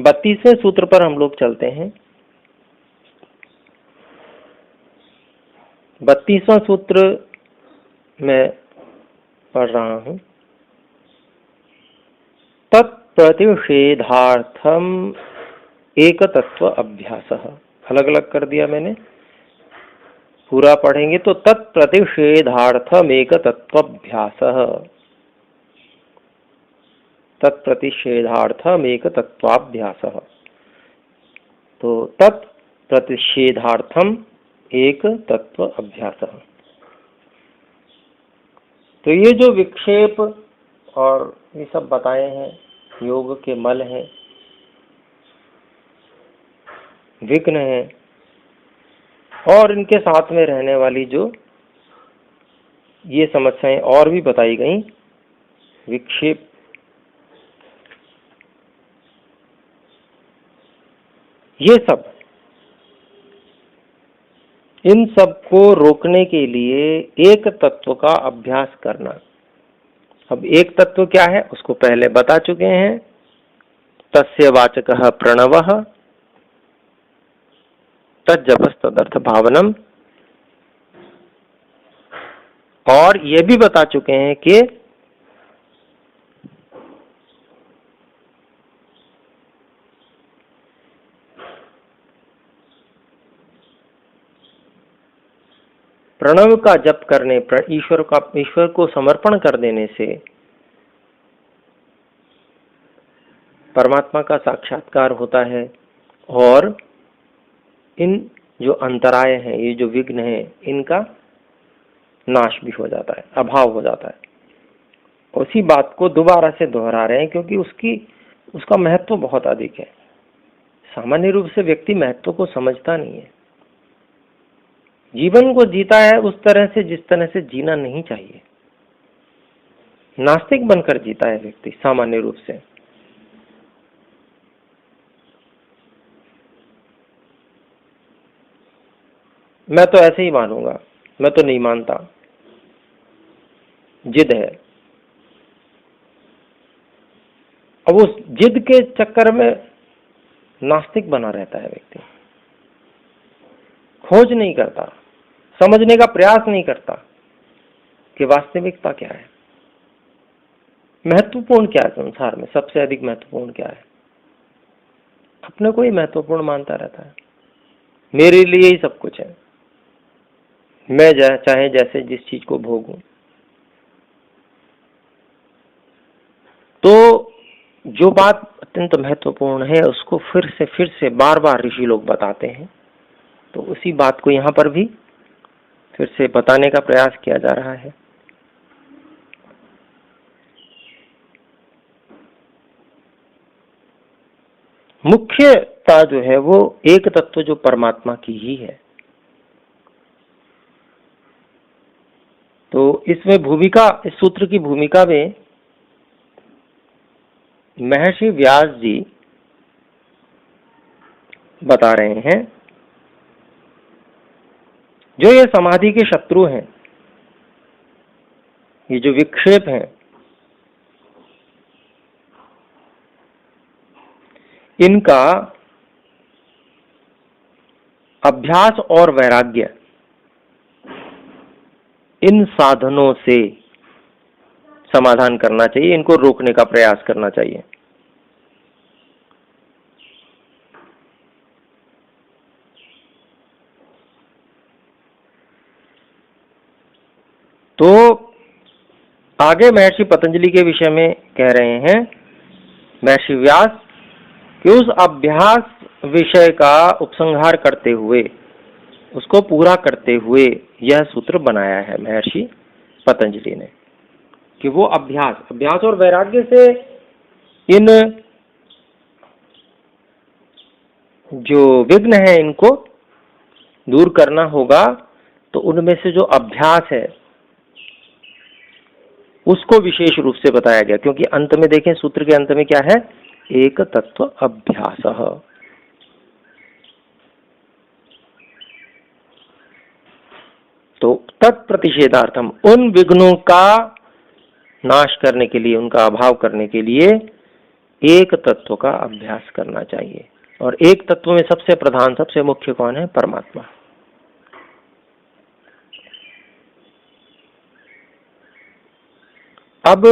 32वें सूत्र पर हम लोग चलते हैं। 32वां सूत्र मैं पढ़ रहा हूं। तत्प्रतिषेधार्थम एकतत्व अभ्यासः। अलग अलग कर दिया मैंने, पूरा पढ़ेंगे तो तत्प्रतिषेधार्थम एकतत्वाभ्यासः, तत्प्रतिषेधार्थम एकतत्वाभ्यासः। तो तत्प्रतिषेधार्थम एकतत्व अभ्यासः। तो ये जो विक्षेप और ये सब बताए हैं, योग के मल हैं, विघ्न हैं, और इनके साथ में रहने वाली जो ये समस्याएं और भी बताई गई, विक्षेप, ये सब, इन सब को रोकने के लिए एक तत्व का अभ्यास करना। अब एक तत्व क्या है उसको पहले बता चुके हैं। तस्य वाचकः प्रणवः तज्जपस्तदर्थ भावनम। और ये भी बता चुके हैं कि प्रणव का जप करने, ईश्वर को समर्पण कर देने से परमात्मा का साक्षात्कार होता है, और इन जो अंतराय हैं, ये जो विघ्न हैं, इनका नाश भी हो जाता है, अभाव हो जाता है। उसी बात को दोबारा से दोहरा रहे हैं क्योंकि उसका महत्व बहुत अधिक है। सामान्य रूप से व्यक्ति महत्व को समझता नहीं है, जीवन को जीता है उस तरह से जिस तरह से जीना नहीं चाहिए। नास्तिक बनकर जीता है व्यक्ति सामान्य रूप से। मैं तो ऐसे ही मानूंगा, मैं तो नहीं मानता, जिद है। अब उस जिद के चक्कर में नास्तिक बना रहता है व्यक्ति, खोज नहीं करता, समझने का प्रयास नहीं करता कि वास्तविकता क्या है, महत्वपूर्ण क्या है संसार में, सबसे अधिक महत्वपूर्ण क्या है। अपने को ही महत्वपूर्ण मानता रहता है, मेरे लिए ही सब कुछ है, मैं चाहे जैसे जिस चीज को भोगूं। तो जो बात अत्यंत महत्वपूर्ण है उसको फिर से बार बार ऋषि लोग बताते हैं। तो उसी बात को यहाँ पर भी फिर से बताने का प्रयास किया जा रहा है। मुख्यता जो है वो एक तत्व जो परमात्मा की ही है। तो इसमें भूमिका, इस सूत्र की भूमिका में महर्षि व्यास जी बता रहे हैं, जो ये समाधि के शत्रु हैं, ये जो विक्षेप हैं, इनका अभ्यास और वैराग्य, इन साधनों से समाधान करना चाहिए, इनको रोकने का प्रयास करना चाहिए। तो आगे महर्षि पतंजलि के विषय में कह रहे हैं महर्षि व्यास कि उस अभ्यास विषय का उपसंहार करते हुए, उसको पूरा करते हुए यह सूत्र बनाया है महर्षि पतंजलि ने, कि वो अभ्यास और वैराग्य से इन जो विघ्न है इनको दूर करना होगा। तो उनमें से जो अभ्यास है उसको विशेष रूप से बताया गया, क्योंकि अंत में देखें, सूत्र के अंत में क्या है, एक तत्व अभ्यासः। तो तत्प्रतिषेधार्थम, उन विघ्नों का नाश करने के लिए, उनका अभाव करने के लिए एक तत्व का अभ्यास करना चाहिए। और एक तत्व में सबसे प्रधान, सबसे मुख्य कौन है? परमात्मा। अब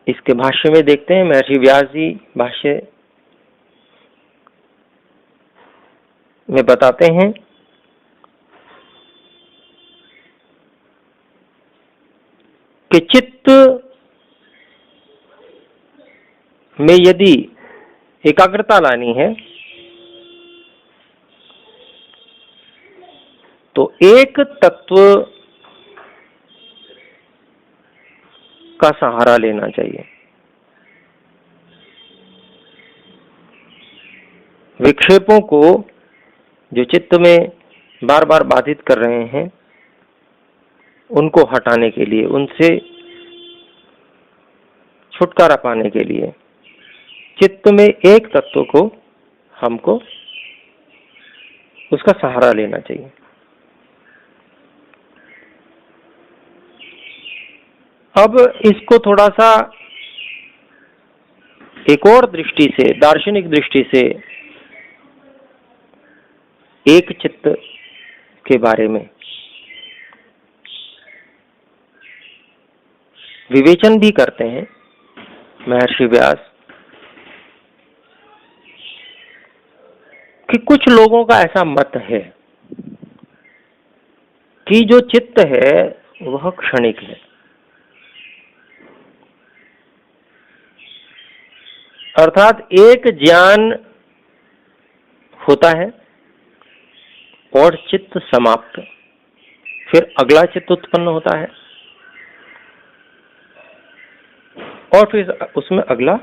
इसके भाष्य में देखते हैं, महर्षि व्यास जी भाष्य में बताते हैं कि चित्त में यदि एकाग्रता लानी है तो एक तत्व का सहारा लेना चाहिए। विक्षेपों को जो चित्त में बार बार बाधित कर रहे हैं उनको हटाने के लिए, उनसे छुटकारा पाने के लिए चित्त में एक तत्व को हमको उसका सहारा लेना चाहिए। अब इसको थोड़ा सा एक और दृष्टि से, दार्शनिक दृष्टि से एक चित्त के बारे में विवेचन भी करते हैं महर्षि व्यास कि कुछ लोगों का ऐसा मत है कि जो चित्त है वह क्षणिक है, अर्थात एक ज्ञान होता है और चित्त समाप्त, फिर अगला चित्त उत्पन्न होता है और फिर उसमें अगला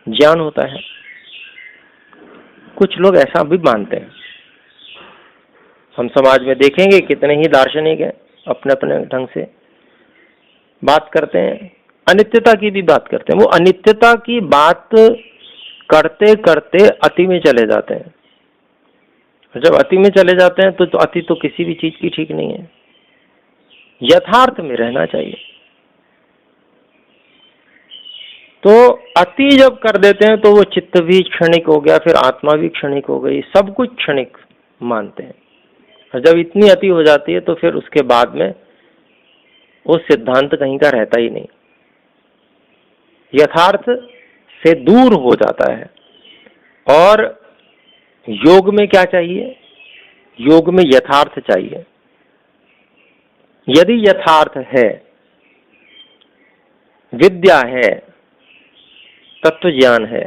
ज्ञान होता है। कुछ लोग ऐसा भी मानते हैं। हम समाज में देखेंगे कितने ही दार्शनिक हैं, अपने अपने ढंग से बात करते हैं, अनित्यता की भी बात करते हैं। वो अनित्यता की बात करते करते अति में चले जाते हैं। जब अति में चले जाते हैं तो अति तो किसी भी चीज की ठीक नहीं है। यथार्थ में रहना चाहिए। तो अति जब कर देते हैं तो वो चित्त भी क्षणिक हो गया, फिर आत्मा भी क्षणिक हो गई, सब कुछ क्षणिक मानते हैं। और जब इतनी अति हो जाती है तो फिर उसके बाद में वो सिद्धांत कहीं का रहता ही नहीं, यथार्थ से दूर हो जाता है। और योग में क्या चाहिए? योग में यथार्थ चाहिए। यदि यथार्थ है, विद्या है, तत्व ज्ञान है,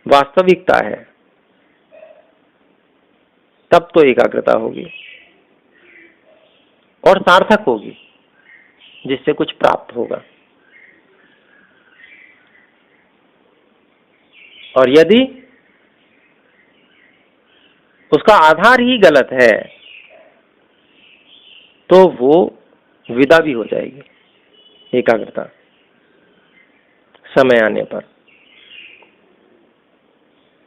वास्तविकता है, तब तो एकाग्रता होगी और सार्थक होगी, जिससे कुछ प्राप्त होगा। और यदि उसका आधार ही गलत है तो वो विदा भी हो जाएगी एकाग्रता समय आने पर।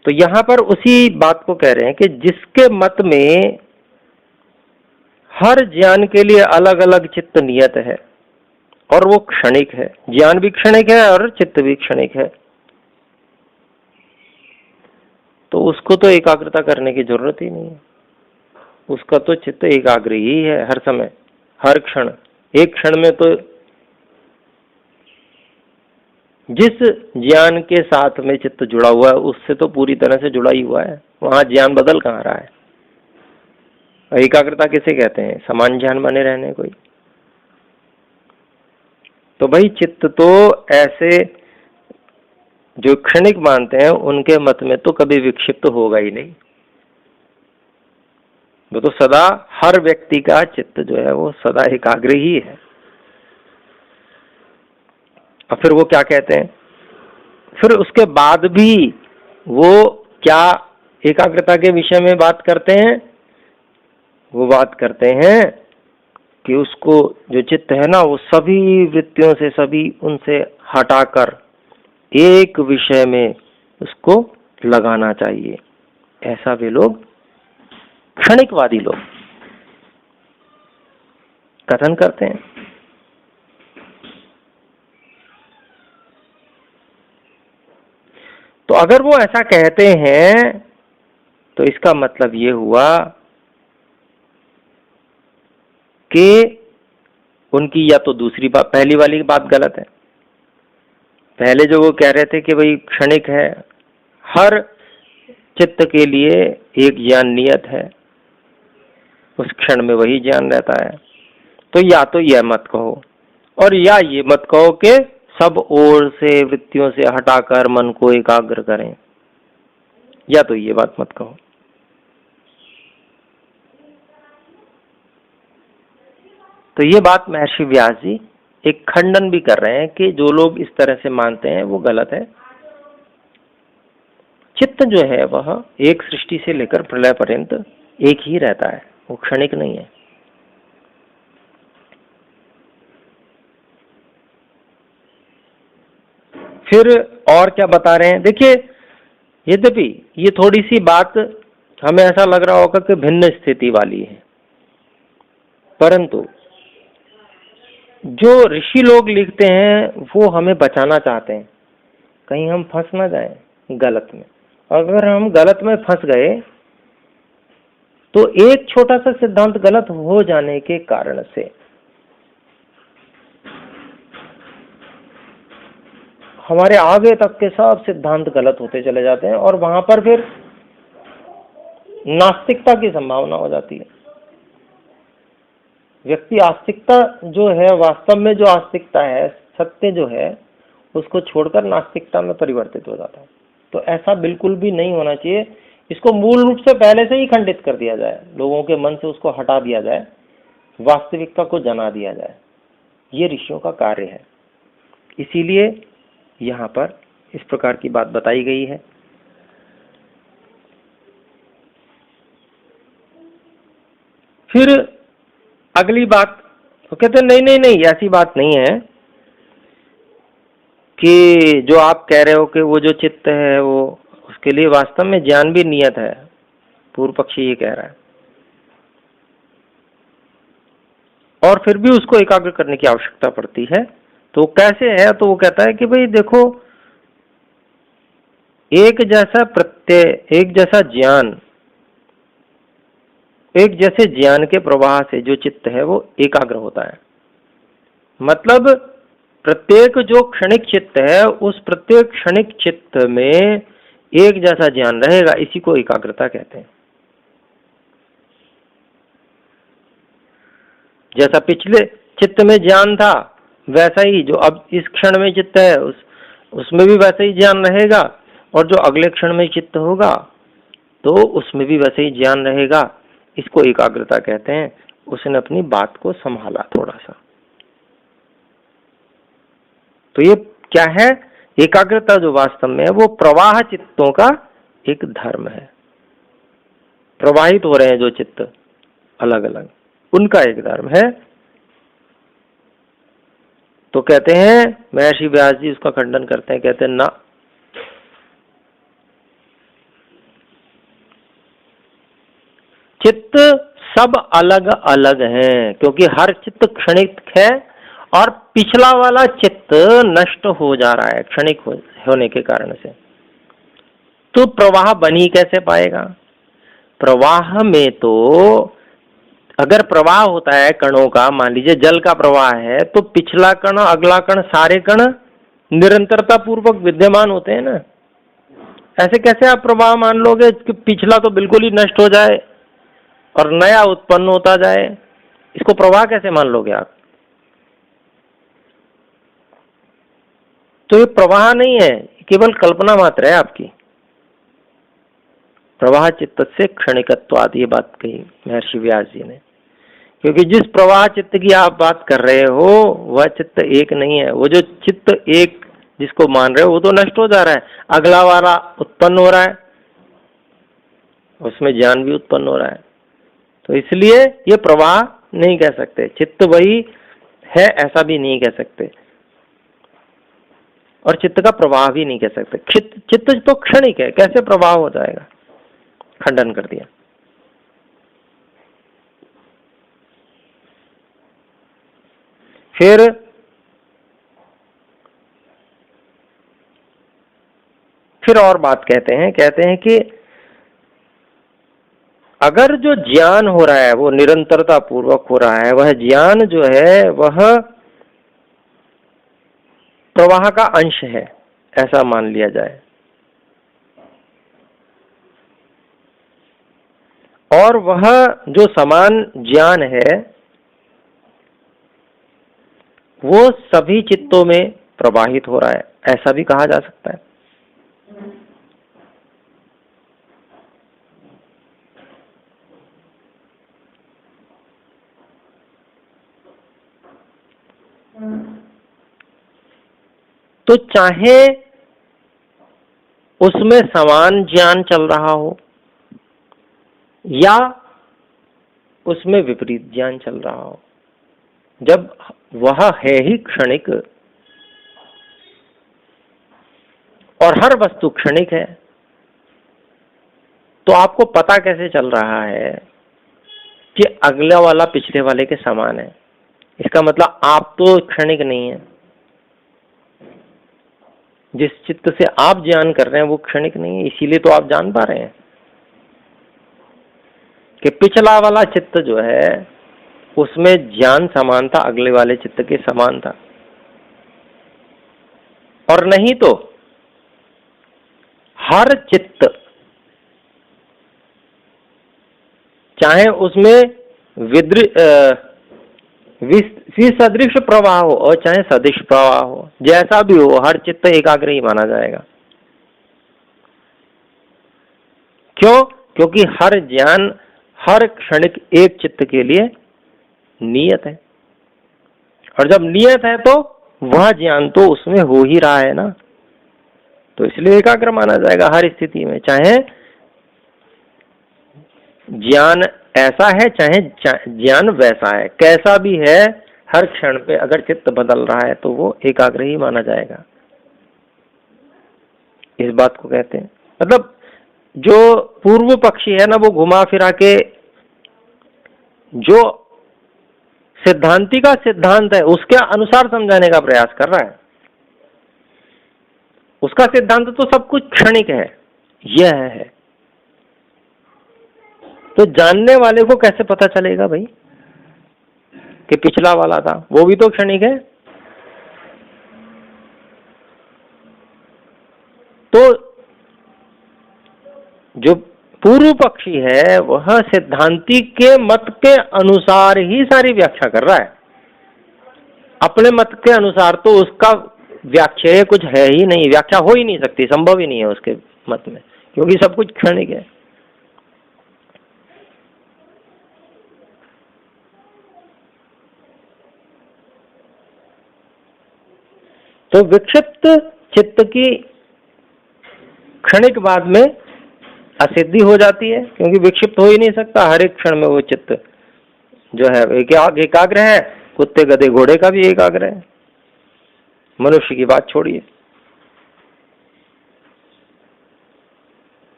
तो यहां पर उसी बात को कह रहे हैं कि जिसके मत में हर ज्ञान के लिए अलग अलग चित्त नियत है और वो क्षणिक है, ज्ञान भी क्षणिक है और चित्त भी क्षणिक है, तो उसको तो एकाग्रता करने की जरूरत ही नहीं है। उसका तो चित्त एकाग्र ही है हर समय, हर क्षण। एक क्षण में तो जिस ज्ञान के साथ में चित्त जुड़ा हुआ है उससे तो पूरी तरह से जुड़ा ही हुआ है, वहां ज्ञान बदल कहाँ रहा है। और एकाग्रता किसे कहते हैं? समान ज्ञान बने रहने कोई। तो भाई चित्त तो ऐसे जो क्षणिक मानते हैं उनके मत में तो कभी विक्षिप्त होगा ही नहीं। वो तो सदा, हर व्यक्ति का चित्त जो है वो सदा एकाग्र ही है। और फिर वो क्या कहते हैं, फिर उसके बाद भी वो क्या एकाग्रता के विषय में बात करते हैं? वो बात करते हैं कि उसको जो चित्त है ना वो सभी वृत्तियों से, सभी उनसे हटाकर एक विषय में उसको लगाना चाहिए। ऐसा वे लोग क्षणिकवादी लोग कथन करते हैं। तो अगर वो ऐसा कहते हैं तो इसका मतलब ये हुआ कि उनकी या तो दूसरी बात, पहली वाली बात गलत है। पहले जो वो कह रहे थे कि भाई क्षणिक है, हर चित्त के लिए एक ज्ञान नियत है, उस क्षण में वही ज्ञान रहता है। तो या तो यह मत कहो, और या ये मत कहो कि सब ओर से वृत्तियों से हटाकर मन को एकाग्र करें, या तो ये बात मत कहो। तो ये बात महर्षि व्यास जी एक खंडन भी कर रहे हैं कि जो लोग इस तरह से मानते हैं वो गलत है। चित्त जो है वह एक सृष्टि से लेकर प्रलय पर्यंत एक ही रहता है, वो क्षणिक नहीं है। फिर और क्या बता रहे हैं, देखिए, यद्यपि ये थोड़ी सी बात हमें ऐसा लग रहा होगा कि भिन्न स्थिति वाली है, परंतु जो ऋषि लोग लिखते हैं वो हमें बचाना चाहते हैं, कहीं हम फंस ना जाएं गलत में। अगर हम गलत में फंस गए तो एक छोटा सा सिद्धांत गलत हो जाने के कारण से हमारे आगे तक के सब सिद्धांत गलत होते चले जाते हैं, और वहां पर फिर नास्तिकता की संभावना हो जाती है। व्यक्ति आस्तिकता जो है, वास्तव में जो आस्तिकता है, सत्य जो है, उसको छोड़कर नास्तिकता में परिवर्तित हो जाता है। तो ऐसा बिल्कुल भी नहीं होना चाहिए। इसको मूल रूप से पहले से ही खंडित कर दिया जाए, लोगों के मन से उसको हटा दिया जाए, वास्तविकता को जना दिया जाए। ये ऋषियों का कार्य है, इसीलिए यहाँ पर इस प्रकार की बात बताई गई है। फिर अगली बात तो कहते नहीं नहीं नहीं, ऐसी बात नहीं है कि जो आप कह रहे हो कि वो जो चित्त है वो, उसके लिए वास्तव में ज्ञान भी नियत है। पूर्व पक्षी ये कह रहा है, और फिर भी उसको एकाग्र करने की आवश्यकता पड़ती है। तो कैसे है, तो वो कहता है कि भाई देखो, एक जैसा प्रत्यय, एक जैसा ज्ञान, एक जैसे ज्ञान के प्रवाह से जो चित्त है वो एकाग्र होता है। मतलब प्रत्येक जो क्षणिक चित्त है, उस प्रत्येक क्षणिक चित्त में एक जैसा ज्ञान रहेगा, इसी को एकाग्रता कहते हैं। जैसा पिछले चित्त में ज्ञान था, वैसा ही जो अब इस क्षण में चित्त है, उसमें भी वैसा ही ज्ञान रहेगा, और जो अगले क्षण में चित्त होगा तो उसमें भी वैसे ही ज्ञान रहेगा। इसको एकाग्रता कहते हैं। उसने अपनी बात को संभाला थोड़ा सा। तो ये क्या है, एकाग्रता जो वास्तव में है वो प्रवाह चित्तों का एक धर्म है। प्रवाहित हो रहे हैं जो चित्त अलग अलग, उनका एक धर्म है। तो कहते हैं महर्षि व्यास जी उसका खंडन करते हैं, कहते हैं ना, चित्त सब अलग अलग हैं, क्योंकि हर चित्त क्षणिक है और पिछला वाला चित्त नष्ट हो जा रहा है क्षणिक होने के कारण से। तो प्रवाह बन ही कैसे पाएगा? प्रवाह में तो अगर प्रवाह होता है कणों का, मान लीजिए जल का प्रवाह है, तो पिछला कण अगला कण सारे कण निरंतरता पूर्वक विद्यमान होते हैं ना। ऐसे कैसे आप प्रवाह मान लोगे कि पिछला तो बिल्कुल ही नष्ट हो जाए और नया उत्पन्न होता जाए? इसको प्रवाह कैसे मान लोगे आप? तो ये प्रवाह नहीं है, केवल कल्पना मात्र है आपकी। प्रवाह चित्त से क्षणिकत्वाद, ये बात कही महर्षि व्यास जी ने। क्योंकि जिस प्रवाह चित्त की आप बात कर रहे हो वह चित्त एक नहीं है। वो जो चित्त एक जिसको मान रहे हो वो तो नष्ट हो जा रहा है, अगला वाला उत्पन्न हो रहा है, उसमें ज्ञान भी उत्पन्न हो रहा है। तो इसलिए ये प्रवाह नहीं कह सकते, चित्त वही है ऐसा भी नहीं कह सकते, और चित्त का प्रवाह भी नहीं कह सकते। चित्त तो क्षणिक है, कैसे प्रवाह हो जाएगा? खंडन कर दिया। फिर और बात कहते हैं कि अगर जो ज्ञान हो रहा है वो निरंतरता पूर्वक हो रहा है, वह ज्ञान जो है वह प्रवाह का अंश है, ऐसा मान लिया जाए, और वह जो समान ज्ञान है वो सभी चित्तों में प्रवाहित हो रहा है, ऐसा भी कहा जा सकता है। तो चाहे उसमें समान ज्ञान चल रहा हो या उसमें विपरीत ज्ञान चल रहा हो, जब वह है ही क्षणिक और हर वस्तु क्षणिक है, तो आपको पता कैसे चल रहा है कि अगला वाला पिछले वाले के समान है? इसका मतलब आप तो क्षणिक नहीं है। जिस चित्त से आप ज्ञान कर रहे हैं वो क्षणिक नहीं है, इसीलिए तो आप जान पा रहे हैं कि पिछला वाला चित्त जो है उसमें ज्ञान समान था, अगले वाले चित्त के समान था। और नहीं तो हर चित्त, चाहे उसमें विसदृश प्रवाह हो और चाहे सदिश प्रवाह हो, जैसा भी हो, हर चित्त एकाग्र ही माना जाएगा। क्यों? क्योंकि हर ज्ञान हर क्षणिक एक चित्त के लिए नियत है, और जब नियत है तो वह ज्ञान तो उसमें हो ही रहा है ना, तो इसलिए एकाग्र माना जाएगा हर स्थिति में, चाहे ज्ञान ऐसा है चाहे ज्ञान वैसा है, कैसा भी है, हर क्षण पे अगर चित्त बदल रहा है तो वो एकाग्र ही माना जाएगा। इस बात को कहते हैं, मतलब जो पूर्व पक्षी है ना वो घुमा फिरा के जो सिद्धांति का सिद्धांत है उसके अनुसार समझाने का प्रयास कर रहा है। उसका सिद्धांत तो सब कुछ क्षणिक है, यह है। तो जानने वाले को कैसे पता चलेगा भाई कि पिछला वाला था, वो भी तो क्षणिक है। तो जो पूर्व पक्षी है वह सिद्धांति के मत के अनुसार ही सारी व्याख्या कर रहा है, अपने मत के अनुसार तो उसका व्याख्या कुछ है ही नहीं, व्याख्या हो ही नहीं सकती, संभव ही नहीं है उसके मत में, क्योंकि सब कुछ क्षणिक है। तो विक्षिप्त चित्त की क्षणिक बाद में असिद्धि हो जाती है, क्योंकि विक्षिप्त हो ही नहीं सकता, हर एक क्षण में वो चित्त जो है एकाग्र है। कुत्ते गधे घोड़े का भी एकाग्र है, मनुष्य की बात छोड़िए।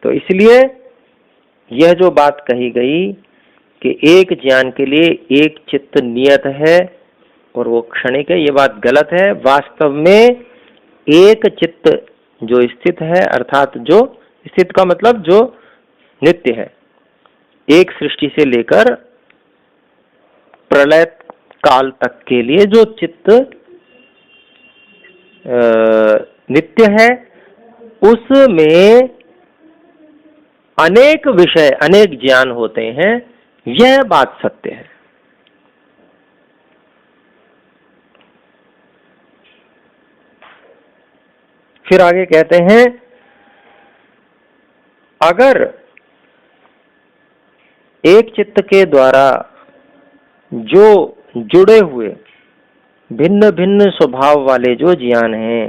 तो इसलिए यह जो बात कही गई कि एक ज्ञान के लिए एक चित्त नियत है और वो क्षणिक है, ये बात गलत है। वास्तव में एक चित्त जो स्थित है, अर्थात जो स्थित का मतलब जो नित्य है, एक सृष्टि से लेकर प्रलय काल तक के लिए जो चित्त नित्य है, उसमें अनेक विषय अनेक ज्ञान होते हैं, यह बात सत्य है। फिर आगे कहते हैं, अगर एक चित्त के द्वारा जो जुड़े हुए भिन्न भिन्न स्वभाव वाले जो ज्ञान हैं,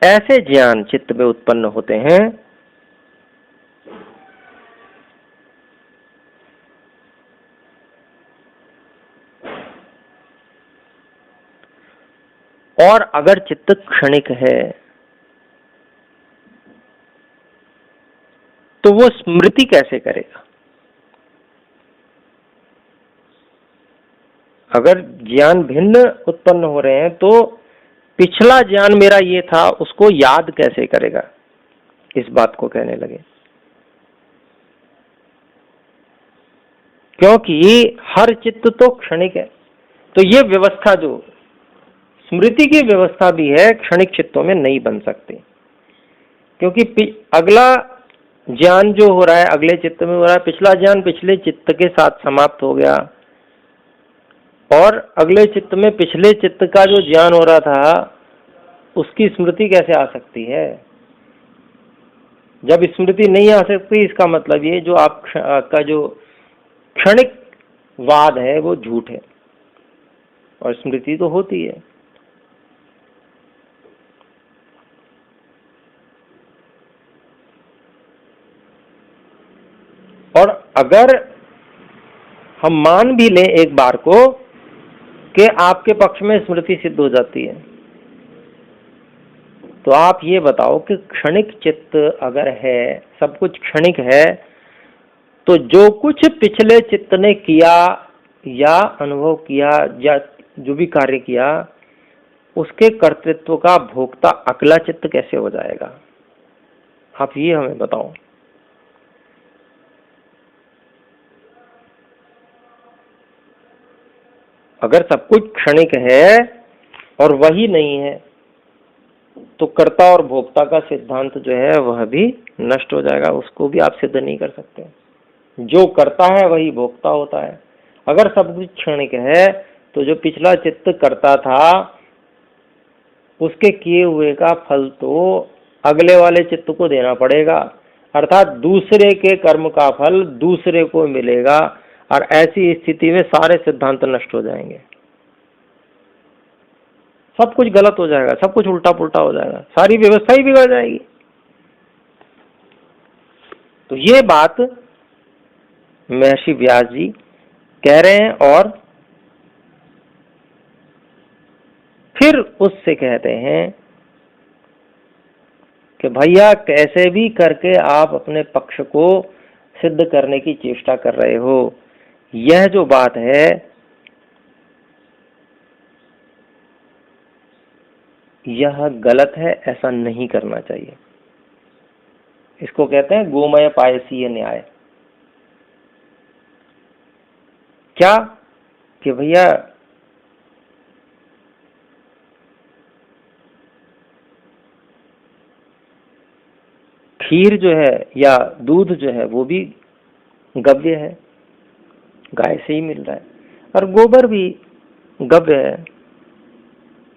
ऐसे ज्ञान चित्त में उत्पन्न होते हैं, और अगर चित्त क्षणिक है तो वो स्मृति कैसे करेगा? अगर ज्ञान भिन्न उत्पन्न हो रहे हैं तो पिछला ज्ञान मेरा ये था उसको याद कैसे करेगा, इस बात को कहने लगे। क्योंकि हर चित्त तो क्षणिक है, तो ये व्यवस्था जो स्मृति की व्यवस्था भी है क्षणिक चित्तों में नहीं बन सकती, क्योंकि अगला ज्ञान जो हो रहा है अगले चित्त में हो रहा है, पिछला ज्ञान पिछले चित्त के साथ समाप्त हो गया और अगले चित्त में पिछले चित्त का जो ज्ञान हो रहा था उसकी स्मृति कैसे आ सकती है। जब स्मृति नहीं आ सकती इसका मतलब ये जो आपका जो क्षणिक वाद है वो झूठ है और स्मृति तो होती है। और अगर हम मान भी लें एक बार को कि आपके पक्ष में स्मृति सिद्ध हो जाती है, तो आप ये बताओ कि क्षणिक चित्त अगर है, सब कुछ क्षणिक है, तो जो कुछ पिछले चित्त ने किया या अनुभव किया या जो भी कार्य किया उसके कर्तृत्व का भोक्ता अगला चित्त कैसे हो जाएगा, आप ये हमें बताओ। अगर सब कुछ क्षणिक है और वही नहीं है तो कर्ता और भोक्ता का सिद्धांत जो है वह भी नष्ट हो जाएगा, उसको भी आप सिद्ध नहीं कर सकते। जो करता है वही भोक्ता होता है। अगर सब कुछ क्षणिक है तो जो पिछला चित्त करता था उसके किए हुए का फल तो अगले वाले चित्त को देना पड़ेगा, अर्थात दूसरे के कर्म का फल दूसरे को मिलेगा, और ऐसी स्थिति में सारे सिद्धांत नष्ट हो जाएंगे, सब कुछ गलत हो जाएगा, सब कुछ उल्टा पुल्टा हो जाएगा, सारी व्यवस्था ही बिगड़ जाएगी। तो ये बात महर्षि व्यास जी कह रहे हैं और फिर उससे कहते हैं कि भैया कैसे भी करके आप अपने पक्ष को सिद्ध करने की चेष्टा कर रहे हो, यह जो बात है यह गलत है, ऐसा नहीं करना चाहिए। इसको कहते हैं गोमय पायसीय न्याय। क्या कि भैया खीर जो है या दूध जो है वो भी गव्य है, गाय से ही मिल रहा है, और गोबर भी गव्य है,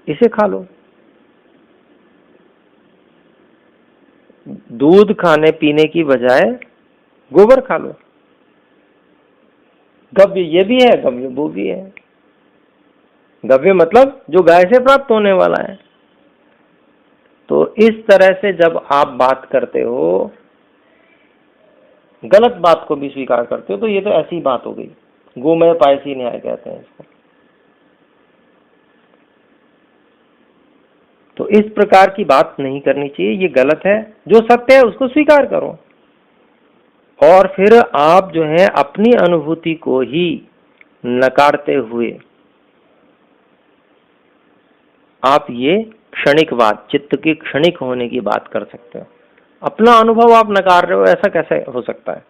इसे खा लो। दूध खाने पीने की बजाय गोबर खा लो, गव्य ये भी है गव्य वो भी है। गव्य मतलब जो गाय से प्राप्त होने वाला है। तो इस तरह से जब आप बात करते हो, गलत बात को भी स्वीकार करते हो, तो ये तो ऐसी बात हो गई, गोमय पायसी न्याय कहते हैं इसको। तो इस प्रकार की बात नहीं करनी चाहिए, ये गलत है। जो सत्य है उसको स्वीकार करो और फिर आप जो है अपनी अनुभूति को ही नकारते हुए आप ये क्षणिकवाद, चित्त के क्षणिक होने की बात कर सकते हो। अपना अनुभव आप नकार रहे हो, ऐसा कैसे हो सकता है?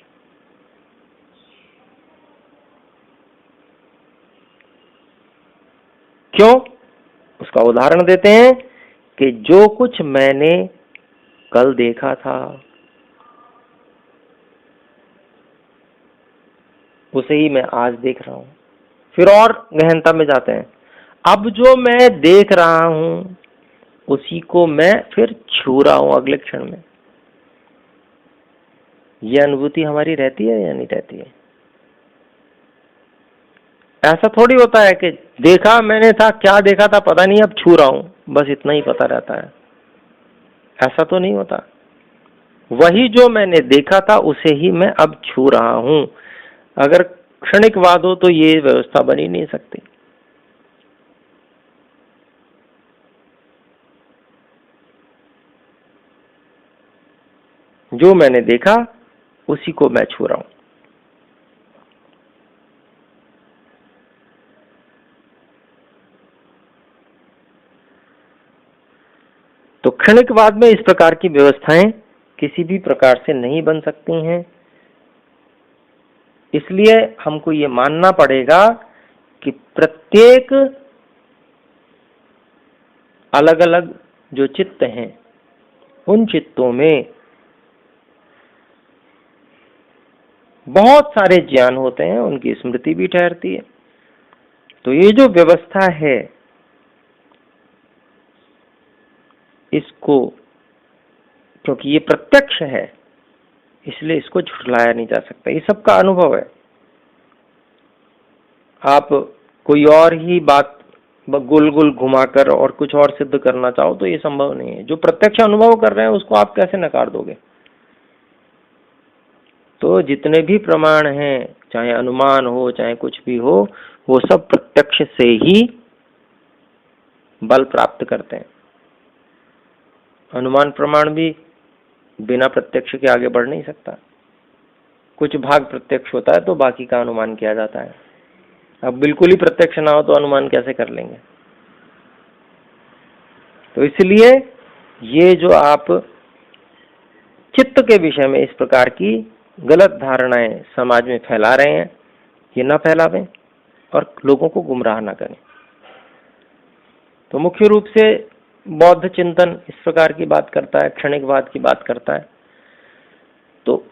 क्यों? उसका उदाहरण देते हैं कि जो कुछ मैंने कल देखा था उसे ही मैं आज देख रहा हूं। फिर और गहनता में जाते हैं, अब जो मैं देख रहा हूं उसी को मैं फिर छू रहा हूं अगले क्षण में। यह अनुभूति हमारी रहती है या नहीं रहती है? ऐसा थोड़ी होता है कि देखा मैंने था, क्या देखा था पता नहीं, अब छू रहा हूं, बस इतना ही पता रहता है। ऐसा तो नहीं होता। वही जो मैंने देखा था उसे ही मैं अब छू रहा हूं। अगर क्षणिकवाद हो तो ये व्यवस्था बन ही नहीं सकती। जो मैंने देखा उसी को मैं छू रहा हूं। तो क्षणिकवाद में इस प्रकार की व्यवस्थाएं किसी भी प्रकार से नहीं बन सकती हैं। इसलिए हमको ये मानना पड़ेगा कि प्रत्येक अलग अलग जो चित्त हैं, उन चित्तों में बहुत सारे ज्ञान होते हैं, उनकी स्मृति भी ठहरती है। तो ये जो व्यवस्था है, इसको, क्योंकि ये प्रत्यक्ष है, इसलिए इसको झुठलाया नहीं जा सकता। ये सबका अनुभव है। आप कोई और ही बात गोल गोल घुमाकर और कुछ और सिद्ध करना चाहो तो ये संभव नहीं है। जो प्रत्यक्ष अनुभव कर रहे हैं उसको आप कैसे नकार दोगे? तो जितने भी प्रमाण हैं, चाहे अनुमान हो चाहे कुछ भी हो, वो सब प्रत्यक्ष से ही बल प्राप्त करते हैं। अनुमान प्रमाण भी बिना प्रत्यक्ष के आगे बढ़ नहीं सकता। कुछ भाग प्रत्यक्ष होता है तो बाकी का अनुमान किया जाता है। अब बिल्कुल ही प्रत्यक्ष ना हो तो अनुमान कैसे कर लेंगे? तो इसलिए ये जो आप चित्त के विषय में इस प्रकार की गलत धारणाएं समाज में फैला रहे हैं, ये ना फैलावें और लोगों को गुमराह ना करें। तो मुख्य रूप से बौद्ध चिंतन इस प्रकार की बात करता है, क्षणिकवाद की बात करता है। तो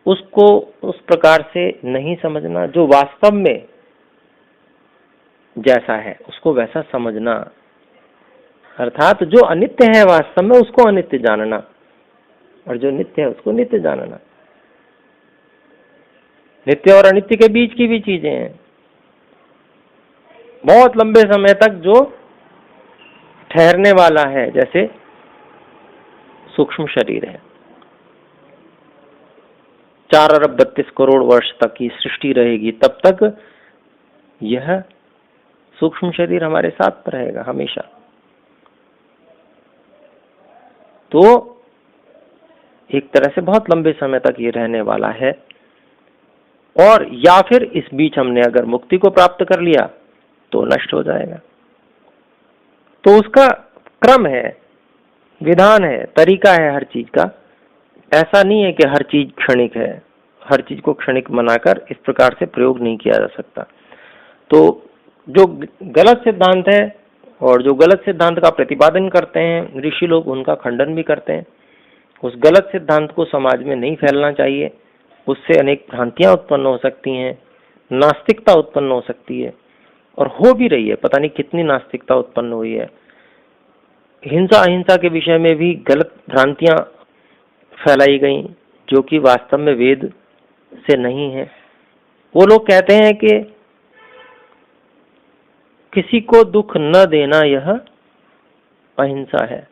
उसको उस प्रकार से नहीं समझना, जो वास्तव में जैसा है उसको वैसा समझना, अर्थात जो अनित्य है वास्तव में उसको अनित्य जानना और जो नित्य है उसको नित्य जानना। नित्य और अनित्य के बीच की भी चीजें हैं। बहुत लंबे समय तक जो ठहरने वाला है, जैसे सूक्ष्म शरीर है, 4 अरब 32 करोड़ वर्ष तक की सृष्टि रहेगी, तब तक यह सूक्ष्म शरीर हमारे साथ रहेगा हमेशा। तो एक तरह से बहुत लंबे समय तक ये रहने वाला है। और या फिर इस बीच हमने अगर मुक्ति को प्राप्त कर लिया तो नष्ट हो जाएगा। तो उसका क्रम है, विधान है, तरीका है हर चीज का। ऐसा नहीं है कि हर चीज क्षणिक है, हर चीज को क्षणिक बनाकर इस प्रकार से प्रयोग नहीं किया जा सकता। तो जो गलत सिद्धांत है और जो गलत सिद्धांत का प्रतिपादन करते हैं ऋषि लोग, उनका खंडन भी करते हैं। उस गलत सिद्धांत को समाज में नहीं फैलना चाहिए। उससे अनेक भ्रांतियां उत्पन्न हो सकती हैं, नास्तिकता उत्पन्न हो सकती है, और हो भी रही है। पता नहीं कितनी नास्तिकता उत्पन्न हुई है। हिंसा अहिंसा के विषय में भी गलत भ्रांतियां फैलाई गई, जो कि वास्तव में वेद से नहीं है। वो लोग कहते हैं कि किसी को दुख न देना यह अहिंसा है,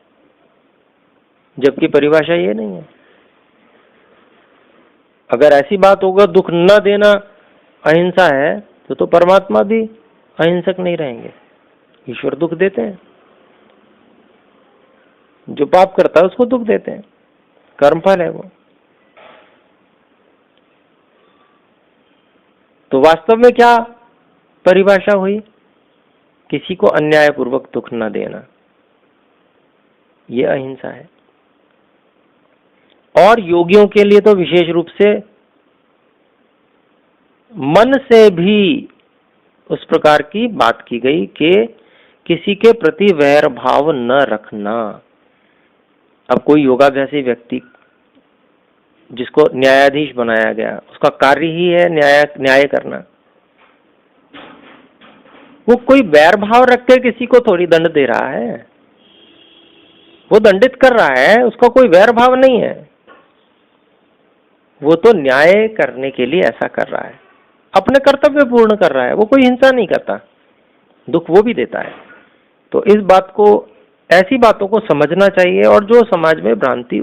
जबकि परिभाषा ये नहीं है। अगर ऐसी बात होगा दुख न देना अहिंसा है तो परमात्मा भी अहिंसक नहीं रहेंगे। ईश्वर दुख देते हैं, जो पाप करता है उसको दुख देते हैं, कर्मफल है वो। तो वास्तव में क्या परिभाषा हुई? किसी को अन्यायपूर्वक दुख न देना, ये अहिंसा है। और योगियों के लिए तो विशेष रूप से मन से भी उस प्रकार की बात की गई कि किसी के प्रति वैर भाव न रखना। अब कोई योगाभ्यासी व्यक्ति जिसको न्यायाधीश बनाया गया, उसका कार्य ही है न्याय करना। वो कोई वैर भाव रख के किसी को थोड़ी दंड दे रहा है। वो दंडित कर रहा है, उसका कोई वैर भाव नहीं है। वो तो न्याय करने के लिए ऐसा कर रहा है, अपने कर्तव्य पूर्ण कर रहा है। वो कोई हिंसा नहीं करता, दुख वो भी देता है। तो इस बात को, ऐसी बातों को समझना चाहिए। और जो समाज में भ्रांति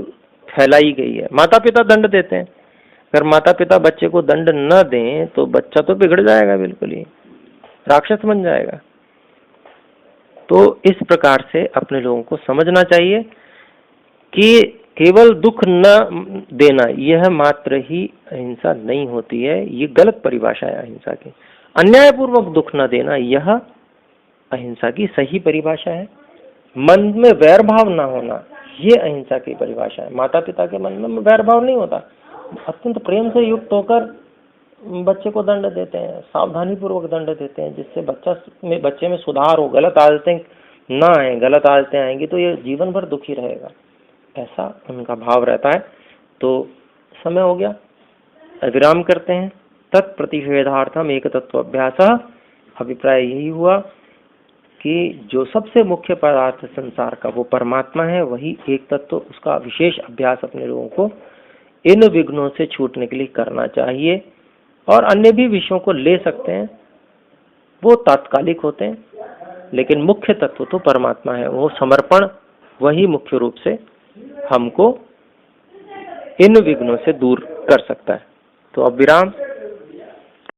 फैलाई गई है, माता पिता दंड देते हैं। अगर माता पिता बच्चे को दंड न दें तो बच्चा तो बिगड़ जाएगा, बिल्कुल ही राक्षस बन जाएगा। तो इस प्रकार से अपने लोगों को समझना चाहिए कि केवल दुख न देना यह मात्र ही अहिंसा नहीं होती है। ये गलत परिभाषा है अहिंसा की। अन्यायपूर्वक दुख न देना यह अहिंसा की सही परिभाषा है। मन में वैर भाव ना होना, ये अहिंसा की परिभाषा है। माता पिता के मन में वैर भाव नहीं होता, अत्यंत प्रेम से युक्त होकर बच्चे को दंड देते हैं, सावधानी पूर्वक दंड देते हैं, जिससे बच्चे में सुधार हो, गलत आदतें ना आए। गलत आदतें आएंगी तो ये जीवन भर दुखी रहेगा, ऐसा उनका भाव रहता है। तो समय हो गया, विराम करते हैं। तत्प्रतिषेधार्थम एक तत्व अभ्यास। अभिप्राय यही हुआ कि जो सबसे मुख्य पदार्थ संसार का वो परमात्मा है, वही एक तत्व, उसका विशेष अभ्यास अपने लोगों को इन विघ्नों से छूटने के लिए करना चाहिए। और अन्य भी विषयों को ले सकते हैं, वो तात्कालिक होते हैं, लेकिन मुख्य तत्व तो परमात्मा है। वो समर्पण वही मुख्य रूप से हमको इन विघ्नों से दूर कर सकता है। तो अब विराम।